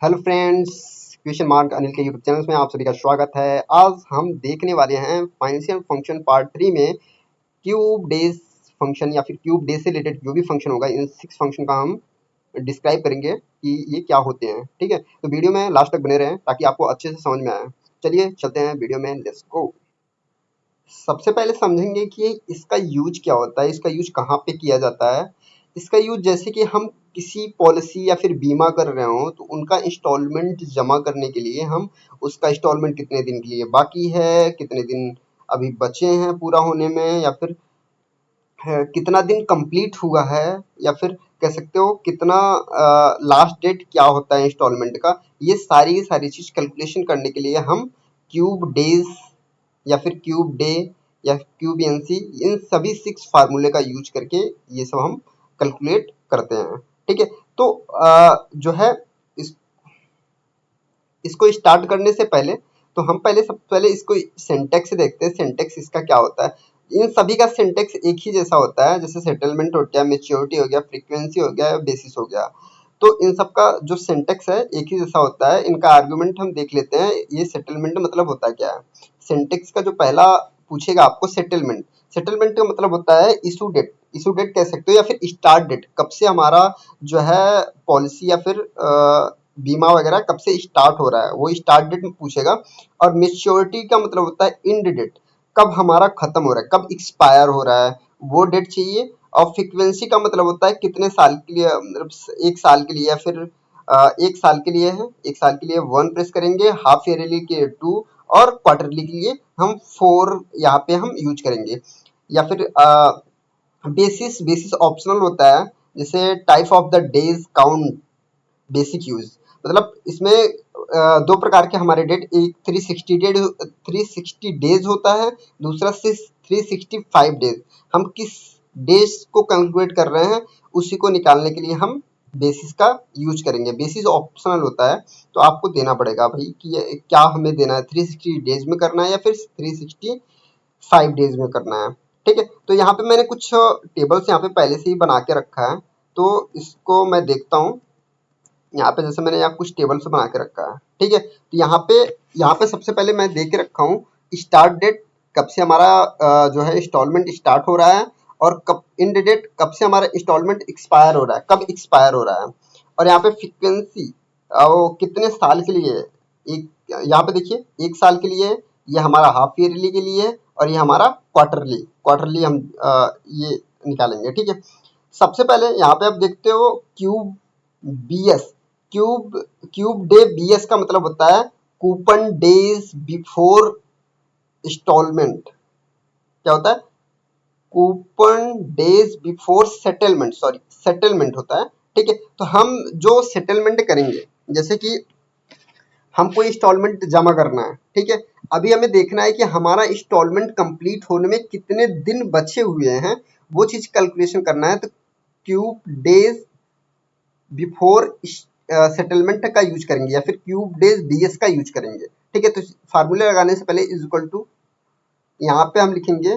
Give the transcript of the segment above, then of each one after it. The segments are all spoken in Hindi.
Hello friends, question mark Anil के यूट्यूब चैनल में आप सभी का स्वागत है। आज हम देखने वाले हैं फाइनेंशियल फंक्शन पार्ट 3 में क्यूब डेज फंक्शन या फिर क्यूब डेज से रिलेटेड जो भी फंक्शन होगा, इन 6 फंक्शन का हम डिस्क्राइब करेंगे कि ये क्या होते हैं। ठीक है, तो वीडियो में लास्ट तक बने रहें ताकि आपको अच्छे से समझ में आए। चलिए चलते हैं वीडियो में, लेट्स गो। सबसे पहले समझेंगे कि इसका यूज क्या होता है, इसका यूज कहाँ पे किया जाता है। इसका यूज जैसे कि हम किसी पॉलिसी या फिर बीमा कर रहे हो तो उनका इंस्टॉलमेंट जमा करने के लिए हम उसका इंस्टॉलमेंट कितने दिन के लिए बाकी है, कितने दिन अभी बचे हैं पूरा होने में, या फिर कितना दिन कंप्लीट हुआ है, या फिर कह सकते हो कितना लास्ट डेट क्या होता है इंस्टॉलमेंट का। ये सारी चीज कैलकुलेशन करने के लिए हम क्यूब डेज या फिर क्यूब डे या क्यूब एनसी, इन सभी 6 फार्मूले का यूज करके ये सब हम कैलकुलेट करते हैं। ठीक है, तो जो है इस इसको स्टार्ट करने से पहले तो हम सबसे पहले इसको सिंटैक्स देखते हैं। सिंटैक्स इसका क्या होता है। इन सभी का सिंटैक्स एक ही जैसा होता है, जैसे सेटलमेंट हो गया, मैच्योरिटी हो गया, फ्रीक्वेंसी हो गया, बेसिस हो गया। तो इन सब का जो सिंटैक्स है एक ही जैसा होता है। इनका आर्गुमेंट हम देख लेते हैं। ये सेटलमेंट मतलब होता क्या है। सिंटैक्स का जो पहला पूछेगा आपको सेटलमेंट। सेटलमेंट का मतलब होता है इशू डेट। इशू डेट कह सकते हो या फिर स्टार्ट डेट, कब से हमारा जो है पॉलिसी या फिर बीमा वगैरह कब से स्टार्ट हो रहा है, वो स्टार्ट डेट में पूछेगा। और मेच्योरिटी का मतलब होता है एंड डेट, कब हमारा खत्म हो रहा है, कब एक्सपायर हो रहा है, वो डेट चाहिए। और फ्रीक्वेंसी का मतलब होता है कितने साल के लिए, मतलब 1 साल के लिए या फिर 1 साल के लिए है, 1 साल के लिए 1 प्रेस करेंगे, हाफ ईयरली के 2 और क्वार्टरली के लिए हम 4 यहाँ पे हम यूज करेंगे। या फिर बेसिस बेसिस ऑप्शनल होता है, जैसे type of the days count basic use. मतलब इसमें 2 प्रकार के हमारे डेट, एक 360 डेज होता है, दूसरा 365 डेज। हम किस डेज को कैलकुलेट कर रहे हैं उसी को निकालने के लिए हम बेसिस का यूज करेंगे। बेसिस ऑप्शनल होता है, तो आपको देना पड़ेगा भाई कि ये क्या हमें देना है, 360 डेज में करना है या फिर 365 डेज में करना है। ठीक है, तो यहाँ पे मैंने कुछ टेबल्स यहाँ पे पहले से ही बना के रखा है, तो इसको मैं देखता हूँ। यहाँ पे जैसे मैंने यहाँ कुछ टेबल्स बना के रखा है। ठीक है, तो यहाँ पे सबसे पहले मैं दे के रखा हूँ स्टार्ट डेट, कब से हमारा जो है इंस्टॉलमेंट स्टार्ट हो रहा है, और कब एंड डेट, कब से हमारा इंस्टॉलमेंट एक्सपायर हो रहा है, कब एक्सपायर हो रहा है। और यहाँ पे फ्रीक्वेंसी वो कितने साल के लिए है। एक यहाँ पे देखिए 1 साल के लिए है, ये हमारा हाफ ईयरली के लिए है, और ये हमारा क्वार्टरली क्वार्टरली हम ये निकालेंगे। ठीक है, सबसे पहले यहाँ पे आप देखते हो cube BS. Cube cube day BS का मतलब होता है कूपन डेज बिफोर इंस्टॉलमेंट। क्या होता है, coupon days before settlement, sorry settlement होता है। ठीक है, तो हम जो सेटलमेंट करेंगे, जैसे कि हमको इंस्टॉलमेंट जमा करना है। ठीक है, अभी हमें देखना है कि हमारा इंस्टॉलमेंट कंप्लीट होने में कितने दिन बचे हुए हैं, वो चीज कैलकुलेशन करना है। तो क्यूब डेज बिफोर सेटलमेंट का यूज करेंगे या फिर क्यूब डेज बीएस का यूज करेंगे। ठीक है, तो फार्मूले लगाने से पहले इज इक्वल टू, यहाँ पे हम लिखेंगे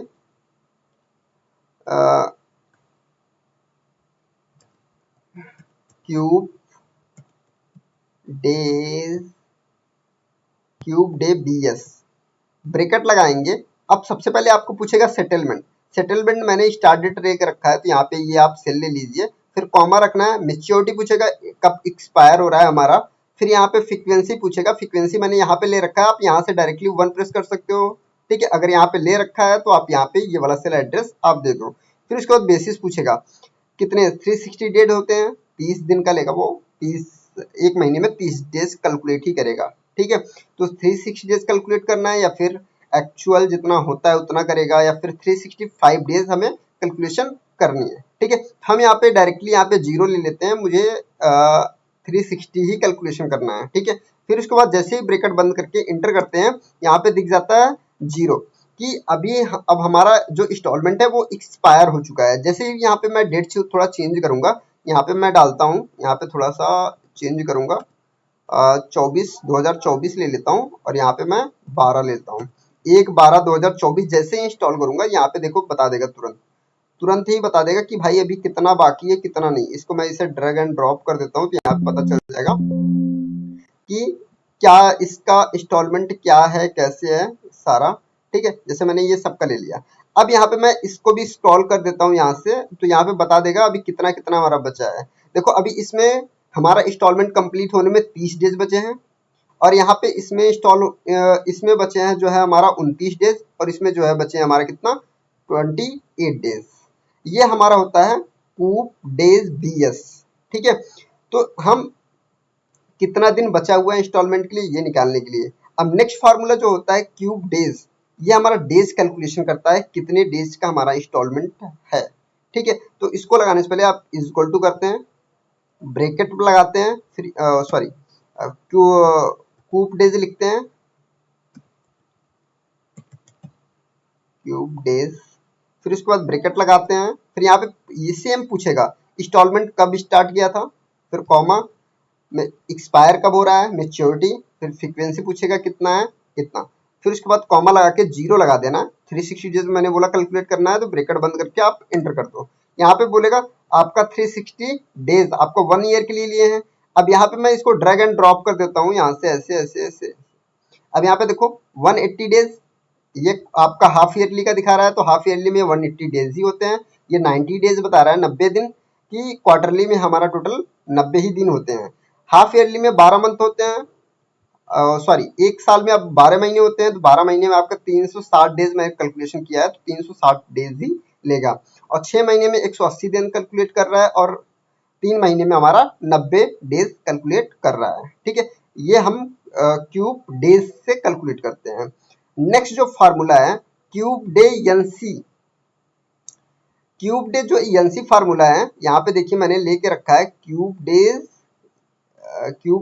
cube days cube day BS, bracket लगाएंगे। अब सबसे पहले आपको पूछेगा सेटलमेंट। सेटलमेंट मैंने स्टार्ट डेट लेके रखा है, तो यहाँ पे ये आप सेल ले लीजिए। फिर कॉमा रखना है, मेच्योरिटी पूछेगा कब एक्सपायर हो रहा है हमारा। फिर यहाँ पे फ्रीक्वेंसी पूछेगा, फ्रीक्वेंसी मैंने यहाँ पे ले रखा है, आप यहाँ से डायरेक्टली 1 प्रेस कर सकते हो। ठीक है, अगर यहाँ पे ले रखा है तो आप यहाँ पे ये वाला सेल एड्रेस आप दे दो। फिर उसके बाद बेसिस पूछेगा कितने 360 डेज होते हैं, 30 दिन का लेगा वो, 30 एक महीने में 30 डेज कैलकुलेट ही करेगा। ठीक है, तो 360 डेज कैलकुलेट करना है या फिर एक्चुअल जितना होता है उतना करेगा, या फिर 365 डेज हमें कैलकुलेशन करनी है। ठीक है, हम यहाँ पे डायरेक्टली यहाँ पे 0 ले लेते हैं, मुझे 360 ही कैलकुलेशन करना है। ठीक है, फिर उसके बाद जैसे ही ब्रैकेट बंद करके इंटर करते हैं, यहाँ पे दिख जाता है 0 कि अब हमारा जो इंस्टॉलमेंट है वो एक्सपायर हो चुका है। जैसे ही यहाँ पे मैं डेट थोड़ा चेंज करूंगा, यहाँ पे मैं डालता हूँ, यहाँ पे थोड़ा सा चेंज करूंगा, 2024 ले लेता हूँ, और यहाँ पे मैं 12 लेता हूँ। 1/12/2024 जैसे ही इंस्टॉल करूंगा, यहाँ पे देखो बता देगा, तुरंत तुरंत ही बता देगा कि भाई अभी कितना बाकी है कितना नहीं। इसको मैं इसे ड्रैग एंड ड्रॉप कर देता हूँ, तो यहाँ पे पता चल जाएगा कि क्या इसका इंस्टॉलमेंट क्या है, कैसे है सारा, ठीक है। जैसे मैंने ये सबका ले लिया। अब यहाँ पे मैं इसको भी स्क्रॉल कर देता हूँ यहाँ से, तो यहाँ पे बता देगा अभी कितना कितना हमारा बचा है। देखो अभी इसमें हमारा इंस्टॉलमेंट कंप्लीट होने में 30 डेज बचे हैं, और यहाँ पे इसमें बचे हैं जो है हमारा 29 डेज, और इसमें जो है बचे हैं हमारा कितना 28 डेज। ये हमारा होता है कूप डेज बीएस, ठीक है। तो हम कितना दिन बचा हुआ है इंस्टॉलमेंट के लिए ये निकालने के लिए, अब नेक्स्ट फार्मूला जो होता है क्यूब डेज, ये हमारा डेज कैलकुलेशन करता है कितने डेज का हमारा इंस्टॉलमेंट है, ठीक है। तो इसको लगाने से पहले आप इज इक्वल टू करते हैं, ब्रैकेट लगाते हैं, फिर सॉरी क्यूब डेज लिखते हैं, क्यूब डेज, फिर उसके बाद ब्रैकेट लगाते हैं, फिर यहाँ पे ये सेम पूछेगा इंस्टॉलमेंट कब स्टार्ट किया था, फिर कॉमा में एक्सपायर कब हो रहा है, मेच्योरिटी, फिर फ्रीक्वेंसी पूछेगा कितना है कितना, फिर उसके बाद कॉमा लगा के जीरो लगा देना। 360 डेज मैंने बोला कैलकुलेट करना है, तो ब्रैकेट बंद करके आप एंटर कर दो। यहाँ पे बोलेगा आपका 360 डेज आपको 1 ईयर के लिए लिए हैं। अब यहाँ पे मैं इसको ड्रैग एंड ड्रॉप कर देता हूँ यहाँ से ऐसे ऐसे ऐसे। अब यहाँ पे देखो 180 डेज, ये आपका हाफ ईयरली का दिखा रहा है, तो हाफ ईयरली में 180 डेज ही होते हैं। ये 90 डेज बता रहा है, 90 दिन, कि क्वार्टरली में हमारा टोटल 90 ही दिन होते हैं। हाफ ईयरली में 12 मंथ होते हैं, सॉरी एक साल में अब 12 महीने होते हैं, तो 12 महीने में आपका 360 डेज में कैलकुलेशन किया है, तो 360 डेज ही लेगा। और 6 महीने में 180 दिन कैलकुलेट कर रहा है, और 3 महीने में हमारा 90 डेज कैलकुलेट कर रहा है, ठीक है। ये हम क्यूब डेज से कैलकुलेट करते हैं। नेक्स्ट जो फार्मूला है cube day NC, cube day जो एनसी फार्मूला है, यहाँ पे देखिए मैंने लेके रखा है क्यूब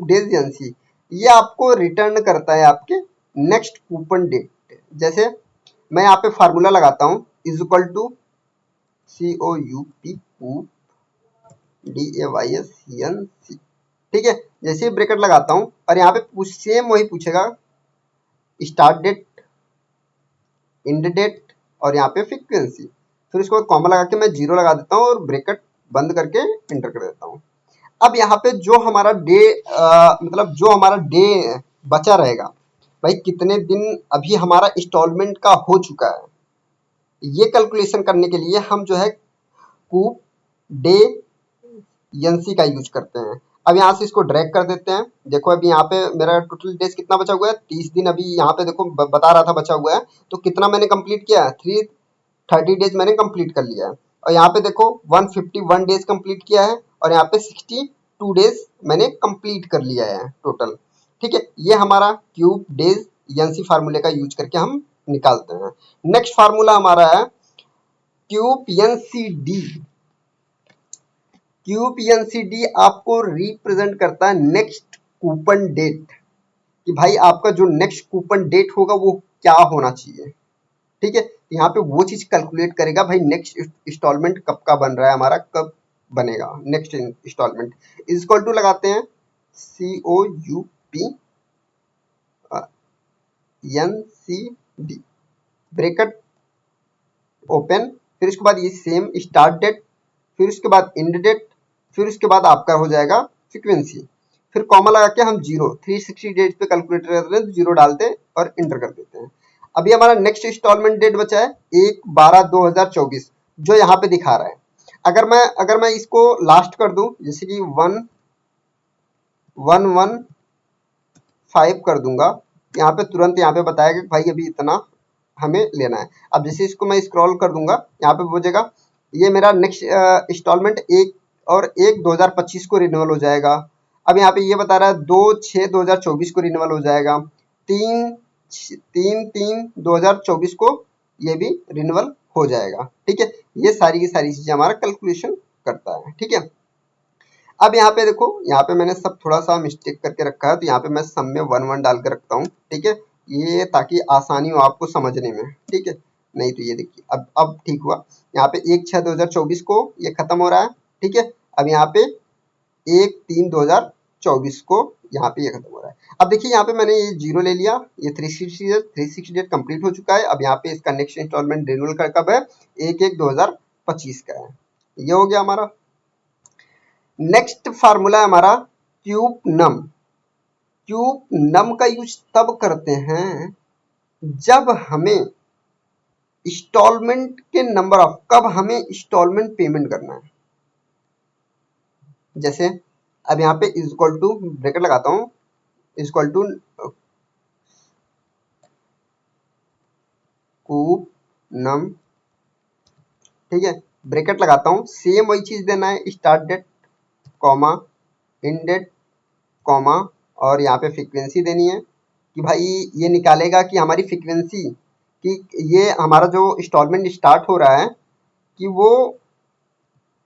डेज एनसी। ये आपको रिटर्न करता है आपके नेक्स्ट कूपन डेट। जैसे मैं यहाँ पे फार्मूला लगाता हूँ, is equal to COUP coup DAYSENC, ठीक है। जैसे ही ब्रैकेट लगाता हूँ, और यहाँ पे सेम वही पूछेगा स्टार्ट डेट, एंड डेट, और यहाँ पे फ्रीक्वेंसी, फिर उसके बाद कॉमा लगा के मैं जीरो लगा देता हूँ और ब्रैकेट बंद करके एंटर कर देता हूँ। अब यहाँ पे जो हमारा डे मतलब जो हमारा डे बचा रहेगा, भाई कितने दिन अभी हमारा इंस्टॉलमेंट का हो चुका है, ये कैलकुलेशन करने के लिए हम जो है कूप डे एनसी का यूज करते हैं। अब यहाँ से इसको ड्रैग कर देते हैं। देखो अभी यहाँ पे मेरा टोटल डेज कितना बचा हुआ है, 30 दिन। अभी यहाँ पे देखो बता रहा था बचा हुआ है, तो कितना मैंने कंप्लीट किया है, 330 डेज मैंने कंप्लीट कर लिया है। और यहाँ पे देखो 151 डेज कंप्लीट किया है, और यहाँ पे 62 डेज मैंने कंप्लीट कर लिया है टोटल, ठीक है। ये हमारा क्यूब डेज एनसी फार्मूले का यूज करके हम निकालते हैं। नेक्स्ट फार्मूला हमारा है क्यूब एनसीडी। क्यूपीएनसीडी आपको रिप्रेजेंट करता है नेक्स्ट कूपन डेट, कि भाई आपका जो नेक्स्ट कूपन डेट होगा वो क्या होना चाहिए, ठीक है। यहाँ पे वो चीज कैलकुलेट करेगा भाई नेक्स्ट इंस्टॉलमेंट कब का बन रहा है हमारा, कब बनेगा next installment. Is equal to लगाते हैं COUP NCD, ब्रैकेट ओपन, फिर उसके बाद ये सेम स्टार्ट डेट, फिर उसके बाद एंड डेट, फिर उसके बाद आपका हो जाएगा फ्रीक्वेंसी, फिर कॉमा लगा के हम 360 डेट पे कैलकुलेट करते हैं, तो जीरो डालते हैं और इंटर कर देते हैं। अभी हमारा नेक्स्ट इंस्टॉलमेंट डेट बचा है 1/12/2024, जो यहाँ पे दिखा रहा है। अगर मैं इसको लास्ट कर दूं, जैसे कि 1115 कर दूंगा, यहाँ पे तुरंत यहाँ पे बताएगा कि भाई अभी इतना हमें लेना है। अब जैसे इसको मैं स्क्रॉल कर दूंगा, यहाँ पे पूछेगा ये मेरा नेक्स्ट इंस्टॉलमेंट 1/1/2025 को रिन्यूअल हो जाएगा। अब यहाँ पे ये बता रहा है 2/6/2024 को रिन्यूअल हो जाएगा, 3/3/2024 को ये भी रिन्यूअल हो जाएगा, ठीक है। ये सारी की सारी चीजें हमारा कैलकुलेशन करता है, ठीक है। अब यहाँ पे देखो, यहाँ पे मैंने सब थोड़ा सा मिस्टेक करके रखा है, तो यहाँ पे मैं सम में 1 डाल के रखता हूँ, ठीक है, ये ताकि आसानी हो आपको समझने में, ठीक है। नहीं तो ये देखिए अब ठीक हुआ। यहाँ पे 1/6/2024 को ये खत्म हो रहा है, ठीक है। अब यहाँ पे 1/3/2024 को यहाँ पे ये खत्म हो रहा है। अब देखिए यहाँ पे मैंने ये जीरो ले लिया, ये 360 डेट कंप्लीट हो चुका है। अब यहाँ पे इसका नेक्स्ट इंस्टॉलमेंट रिन्यूअल का कब है, 1/1/2025 का है। ये हो गया हमारा। नेक्स्ट फार्मूला है हमारा क्यूब नम। क्यूब नम का यूज तब करते हैं जब हमें इंस्टॉलमेंट के नंबर ऑफ, कब हमें इंस्टॉलमेंट पेमेंट करना है। जैसे अब यहाँ पे इज इक्वल टू ब्रैकेट लगाता हूँ, इज इक्वल टू क्यूब नम, ठीक है, ब्रैकेट लगाता हूँ, सेम वही चीज देना है, start date comma in date comma और यहाँ पे फ्रीक्वेंसी देनी है कि भाई ये निकालेगा कि हमारी फ्रीक्वेंसी कि ये हमारा जो इंस्टॉलमेंट स्टार्ट हो रहा है कि वो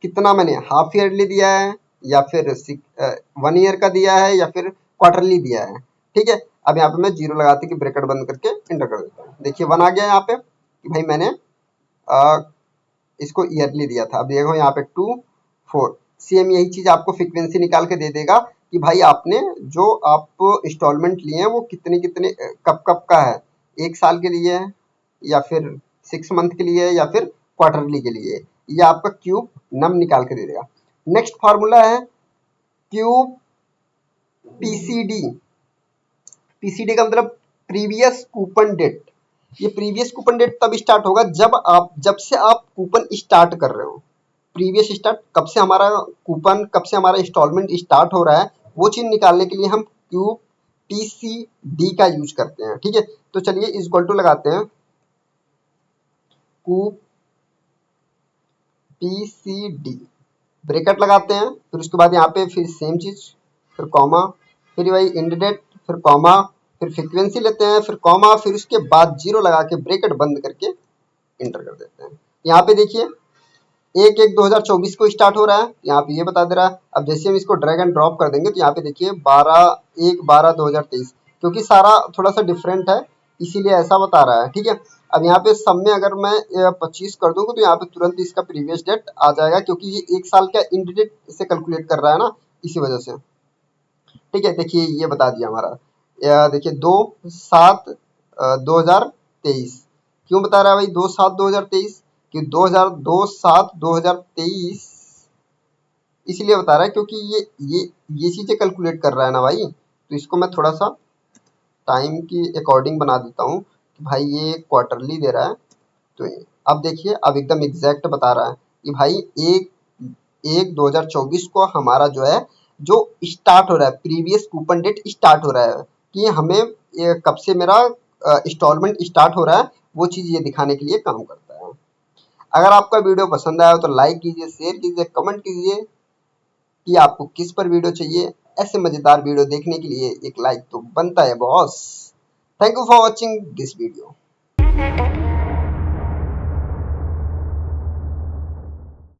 कितना मैंने हाफ ईयरली दिया है या फिर 1 ईयर का दिया है या फिर क्वार्टरली दिया है। ठीक है, अब यहाँ पे मैं जीरो लगाते कि ब्रैकेट बंद करके एंटर कर देता हूँ। देखिए 1 आ गया यहाँ पे कि भाई मैंने इसको ईयरली दिया था। अब देखो यहाँ पे 2 4 सेम यही चीज आपको फ्रीक्वेंसी निकाल के दे देगा कि भाई आपने जो आप इंस्टॉलमेंट लिए हैं वो कितने कितने कब कब का है, 1 साल के लिए है या फिर 6 मंथ के लिए है या फिर क्वार्टरली के लिए, ये आपका क्यूब नम निकाल के दे देगा। नेक्स्ट फार्मूला है क्यूब पीसीडी। पीसीडी का मतलब प्रीवियस कूपन डेट। ये प्रीवियस कूपन डेट तब स्टार्ट होगा जब से आप कूपन स्टार्ट कर रहे हो। प्रीवियस स्टार्ट कब से हमारा कूपन, कब से हमारा इंस्टॉलमेंट स्टार्ट हो रहा है, वो चीज निकालने के लिए हम क्यूब पीसीडी का यूज करते हैं। ठीक है, तो चलिए इज इक्वल टू लगाते हैं क्यूब पीसीडी, ब्रैकेट लगाते हैं, फिर उसके बाद यहाँ पे फिर सेम चीज, फिर कॉमा, फिर वही एंड डेट, फिर कॉमा, फिर फ्रीक्वेंसी लेते हैं, फिर कॉमा, फिर उसके बाद जीरो लगा के ब्रैकेट बंद करके इंटर कर देते हैं। यहाँ पे देखिए 1/1/2024 को स्टार्ट हो रहा है, यहाँ पे ये बता दे रहा है। अब जैसे हम इसको ड्रैग एंड ड्रॉप कर देंगे तो यहाँ पे देखिए 12/1/12/2023, क्योंकि सारा थोड़ा सा डिफरेंट है इसीलिए ऐसा बता रहा है। ठीक है, अब यहाँ पे सब में अगर मैं 25 कर दूंगा तो यहाँ पे तुरंत इसका प्रीवियस डेट आ जाएगा, क्योंकि ये 1 साल का इंड डेट से कैलकुलेट कर रहा है ना, इसी वजह से। ठीक है, देखिए ये बता दिया हमारा, देखिए 2/7/2023, क्यों बता रहा है भाई 2/7/2023, कि 2/7/2023 इसलिए बता रहा है क्योंकि ये चीजें कैलकुलेट कर रहा है ना भाई। तो इसको मैं थोड़ा सा टाइम की अकॉर्डिंग बना देता हूँ कि भाई ये क्वार्टरली दे रहा है। तो अब देखिए अब एकदम एग्जैक्ट बता रहा है कि भाई 1/1/2024 को हमारा जो है जो स्टार्ट हो रहा है, प्रीवियस कूपन डेट स्टार्ट हो रहा है कि हमें कब से मेरा इंस्टॉलमेंट स्टार्ट हो रहा है, वो चीज़ ये दिखाने के लिए काम करता है। अगर आपका वीडियो पसंद आया हो तो लाइक कीजिए, शेयर कीजिए, कमेंट कीजिए कि आपको किस पर वीडियो चाहिए। ऐसे मज़ेदार वीडियो देखने के लिए एक लाइक तो बनता है boss. Thank you for watching this video.